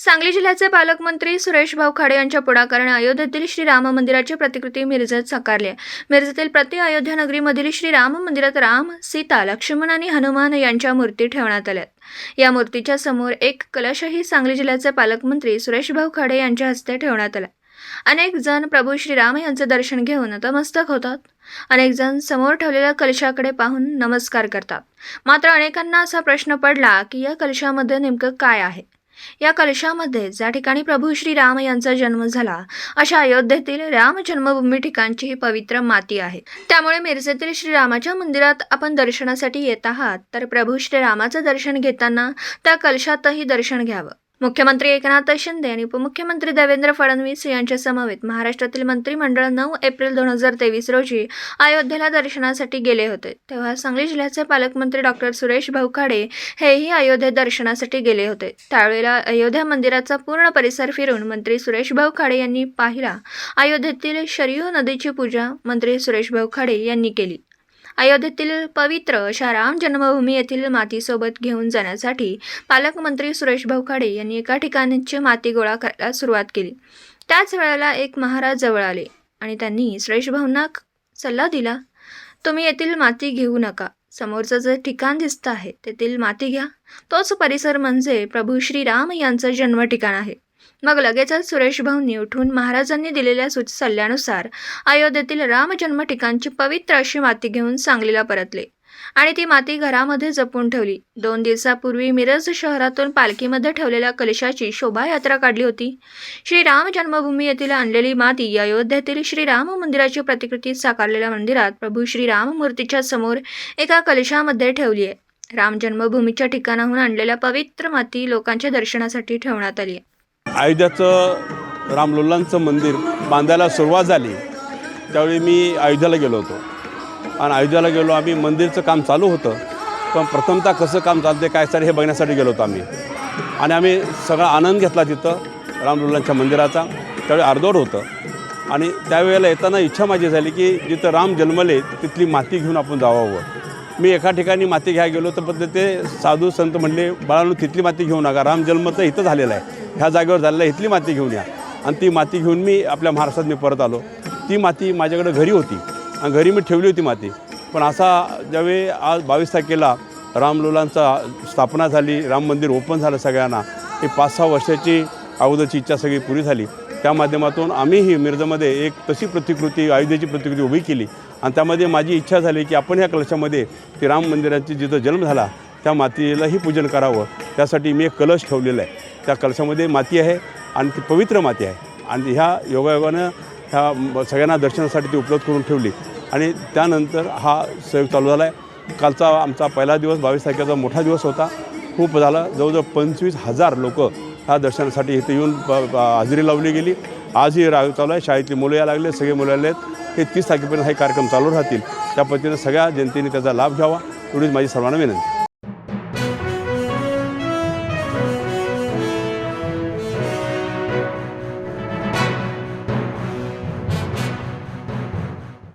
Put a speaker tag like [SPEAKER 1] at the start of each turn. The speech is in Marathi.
[SPEAKER 1] सांगली जिल्ह्याचे पालकमंत्री सुरेश भाऊ खाडे यांच्या पुढाकाराने अयोध्येतील श्रीराम मंदिराची प्रतिकृती मिरजेत साकारली आहे। मिरजेतील प्रति अयोध्या नगरीमधील श्रीराम मंदिरात राम, सीता, लक्ष्मण आणि हनुमान यांच्या मूर्ती ठेवण्यात आल्या आहेत। या मूर्तीच्या समोर एक कलशही सांगली जिल्ह्याचे पालकमंत्री सुरेश भाऊ खाडे यांच्या हस्ते ठेवण्यात आला। अनेक जण प्रभू श्रीराम यांचे दर्शन घेऊन नतमस्तक होतात। अनेक जण समोर ठेवलेल्या कलशाकडे पाहून नमस्कार करतात। मात्र अनेकांना असा प्रश्न पडला की या कलशामध्ये नेमकं काय आहे। या कलशामध्ये ज्या ठिकाणी प्रभू श्रीराम यांचा जन्म झाला अशा अयोध्येतील राम जन्मभूमी ठिकाणची ही पवित्र माती आहे। त्यामुळे मिरजेतील श्रीरामाच्या मंदिरात आपण दर्शनासाठी येत आहात तर प्रभू श्रीरामाचं दर्शन घेताना त्या कलशातही दर्शन घ्यावं। मुख्यमंत्री एकनाथ शिंदे आणि उपमुख्यमंत्री देवेंद्र फडणवीस यांच्या समवेत महाराष्ट्रातील मंत्रिमंडळ 9 एप्रिल 2023 रोजी अयोध्येला दर्शनासाठी गेले होते। तेव्हा सांगली जिल्ह्याचे पालकमंत्री डॉक्टर सुरेश भाऊ खाडे हेही अयोध्येत दर्शनासाठी गेले होते। त्यावेळेला अयोध्या मंदिराचा पूर्ण परिसर फिरून मंत्री सुरेश भाऊ खाडे यांनी पाहिला। अयोध्येतील शरयू नदीची पूजा मंत्री सुरेश भाऊ खाडे यांनी केली। अयोध्येतील पवित्र अशा राम जन्मभूमी येथील मातीसोबत घेऊन जाण्यासाठी पालकमंत्री सुरेश भाऊ खाडे यांनी एका ठिकाणची माती गोळा करायला सुरुवात केली। त्याच वेळेला एक महाराज जवळ आले आणि त्यांनी सुरेश भाऊंना सल्ला दिला, तुम्ही येथील माती घेऊ नका, समोरचं जे ठिकाण दिसतं आहे तेथील माती घ्या, तोच परिसर म्हणजे प्रभू श्रीराम यांचं जन्म ठिकाण आहे। मग लगेचच सुरेश भाऊंनी उठून महाराजांनी दिलेल्या सल्ल्यानुसार अयोध्येतील राम जन्म ठिकाणची पवित्र अशी माती घेऊन सांगलीला परतले आणि ती माती घरामध्ये जपून ठेवली। 2 दिवसापूर्वी मिरज शहरातून पालखीमध्ये ठेवलेल्या कलशाची शोभायात्रा काढली होती। श्रीराम जन्मभूमी येथील आणलेली माती अयोध्येतील श्रीराम मंदिराची प्रतिकृती साकारलेल्या मंदिरात प्रभू श्रीराम मूर्तीच्या समोर एका कलशामध्ये ठेवली आहे। राम जन्मभूमीच्या ठिकाणाहून आणलेल्या पवित्र माती लोकांच्या दर्शनासाठी ठेवण्यात आली आहे।
[SPEAKER 2] अयोध्याचं रामलल्लांचं मंदिर बांधायला सुरुवात झाली त्यावेळी मी अयोध्येला गेलो होतो आणि अयोध्येला गेलो आम्ही मंदिरचं काम चालू होतं, पण प्रथमतः कसं काम चालते काय चालते हे बघण्यासाठी गेलो होतो आम्ही। आम्ही सगळा आनंद घेतला तिथं रामलल्लांच्या मंदिराचा। त्यावेळी अर्धवट होतं आणि त्यावेळेला येताना इच्छा माझी झाली की जिथं राम जन्मले तिथली माती घेऊन आपण जावावं। मी एका ठिकाणी माती घ्यायला गेलो तर पण ते साधू संत म्हणले, बाळांनो तिथली माती घेऊ नका, राम जन्म तर इथं झालेला आहे, ह्या जागेवर झालेला आहे, इथली माती घेऊन या। आणि ती माती घेऊन मी आपल्या महाराष्ट्रात मी परत आलो। ती माती माझ्याकडे घरी होती आणि घरी मी ठेवली होती माती। पण असा ज्यावेळी आज 22 तारखेला रामलल्लांचा स्थापना झाली, राम मंदिर ओपन झालं सगळ्यांना, ही 5-6 वर्षाची अगोदरची इच्छा सगळी पुरी झाली। त्या माध्यमातून आम्हीही मिरजमध्ये एक तशी प्रतिकृती अयोध्येची प्रतिकृती उभी केली आणि त्यामध्ये माझी इच्छा झाली की आपण ह्या कलशामध्ये ती राम मंदिराची जिथं जन्म झाला त्या मातीलाही पूजन करावं। त्यासाठी मी एक कलश ठेवलेला आहे, त्या कलशामध्ये माती आहे आणि ती पवित्र माती आहे आणि ह्या योगायोगानं ह्या सगळ्यांना दर्शनासाठी ती उपलब्ध करून ठेवली आणि त्यानंतर हा सहयोग चालू झाला आहे। कालचा आमचा पहिला दिवस 22 तारखेचा मोठा दिवस होता, खूप झाला, जवळजवळ 25,000 लोक ह्या दर्शनासाठी इथे येऊन हजेरी लावली गेली। आजही राग चालू आहे, शाळेतली मुलं यायला लागले, सगळे मुलं आले आहेत। हे 30 तारखेपर्यंत हे कार्यक्रम चालू राहतील, त्या पद्धतीनं सगळ्या जनतेने त्याचा लाभ घ्यावा एवढीच माझी सर्वांना विनंती।